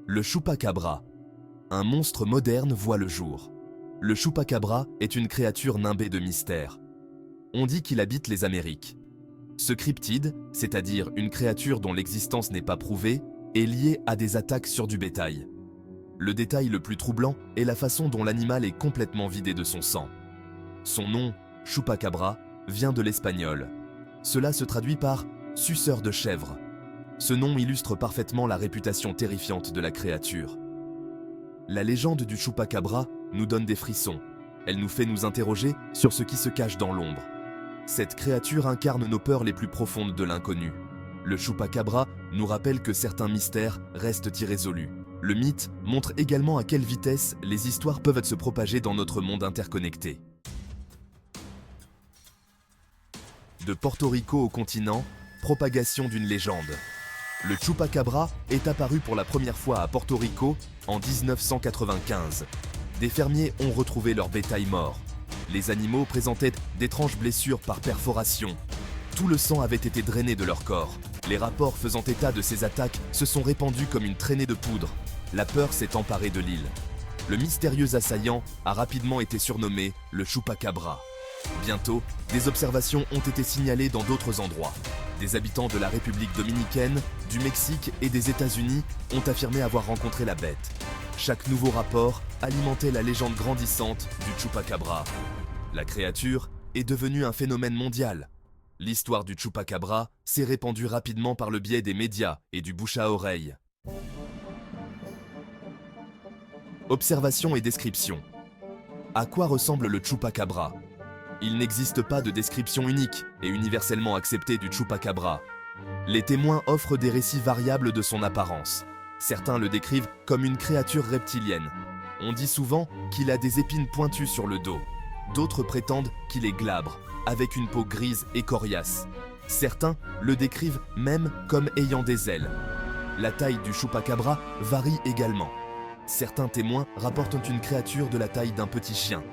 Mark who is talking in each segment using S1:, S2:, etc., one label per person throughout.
S1: Le chupacabra. Un monstre moderne voit le jour. Le chupacabra est une créature nimbée de mystère. On dit qu'il habite les Amériques. Ce cryptide, c'est-à-dire une créature dont l'existence n'est pas prouvée, est lié à des attaques sur du bétail. Le détail le plus troublant est la façon dont l'animal est complètement vidé de son sang. Son nom, chupacabra, vient de l'espagnol. Cela se traduit par « suceur de chèvre ». Ce nom illustre parfaitement la réputation terrifiante de la créature. La légende du chupacabra nous donne des frissons. Elle nous fait nous interroger sur ce qui se cache dans l'ombre. Cette créature incarne nos peurs les plus profondes de l'inconnu. Le chupacabra nous rappelle que certains mystères restent irrésolus. Le mythe montre également à quelle vitesse les histoires peuvent se propager dans notre monde interconnecté. De Porto Rico au continent, propagation d'une légende. Le chupacabra est apparu pour la première fois à Porto Rico en 1995. Des fermiers ont retrouvé leur bétail mort. Les animaux présentaient d'étranges blessures par perforation. Tout le sang avait été drainé de leur corps. Les rapports faisant état de ces attaques se sont répandus comme une traînée de poudre. La peur s'est emparée de l'île. Le mystérieux assaillant a rapidement été surnommé le chupacabra. Bientôt, des observations ont été signalées dans d'autres endroits. Des habitants de la République dominicaine, du Mexique et des États-Unis ont affirmé avoir rencontré la bête. Chaque nouveau rapport alimentait la légende grandissante du chupacabra. La créature est devenue un phénomène mondial. L'histoire du chupacabra s'est répandue rapidement par le biais des médias et du bouche à oreille. Observation et description. À quoi ressemble le chupacabra ? Il n'existe pas de description unique et universellement acceptée du chupacabra. Les témoins offrent des récits variables de son apparence. Certains le décrivent comme une créature reptilienne. On dit souvent qu'il a des épines pointues sur le dos. D'autres prétendent qu'il est glabre, avec une peau grise et coriace. Certains le décrivent même comme ayant des ailes. La taille du chupacabra varie également. Certains témoins rapportent une créature de la taille d'un petit chien.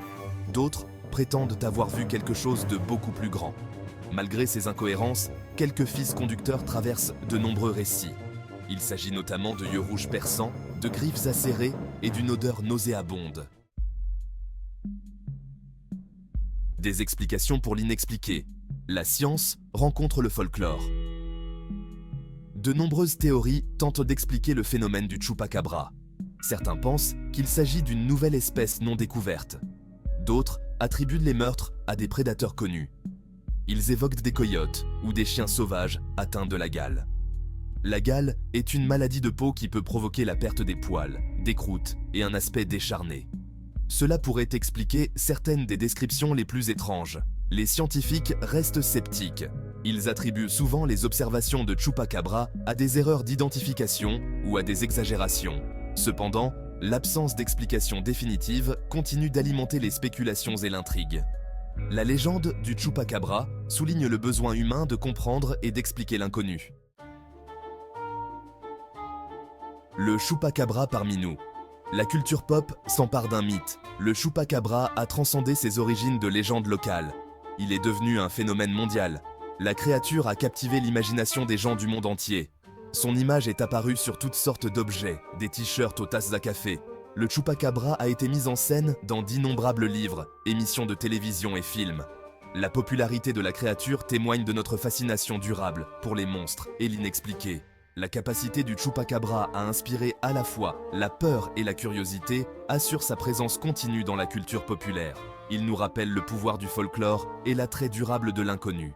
S1: D'autres prétendent avoir vu quelque chose de beaucoup plus grand. Malgré ces incohérences, quelques fils conducteurs traversent de nombreux récits. Il s'agit notamment de yeux rouges perçants, de griffes acérées et d'une odeur nauséabonde. Des explications pour l'inexpliqué. La science rencontre le folklore. De nombreuses théories tentent d'expliquer le phénomène du chupacabra. Certains pensent qu'il s'agit d'une nouvelle espèce non découverte. D'autres attribuent les meurtres à des prédateurs connus. Ils évoquent des coyotes ou des chiens sauvages atteints de la gale. La gale est une maladie de peau qui peut provoquer la perte des poils, des croûtes et un aspect décharné. Cela pourrait expliquer certaines des descriptions les plus étranges. Les scientifiques restent sceptiques. Ils attribuent souvent les observations de chupacabra à des erreurs d'identification ou à des exagérations. Cependant, l'absence d'explication définitive continue d'alimenter les spéculations et l'intrigue. La légende du chupacabra souligne le besoin humain de comprendre et d'expliquer l'inconnu. Le chupacabra parmi nous. La culture pop s'empare d'un mythe. Le chupacabra a transcendé ses origines de légende locale. Il est devenu un phénomène mondial. La créature a captivé l'imagination des gens du monde entier. Son image est apparue sur toutes sortes d'objets, des t-shirts aux tasses à café. Le chupacabra a été mis en scène dans d'innombrables livres, émissions de télévision et films. La popularité de la créature témoigne de notre fascination durable pour les monstres et l'inexpliqué. La capacité du chupacabra à inspirer à la fois la peur et la curiosité assure sa présence continue dans la culture populaire. Il nous rappelle le pouvoir du folklore et l'attrait durable de l'inconnu.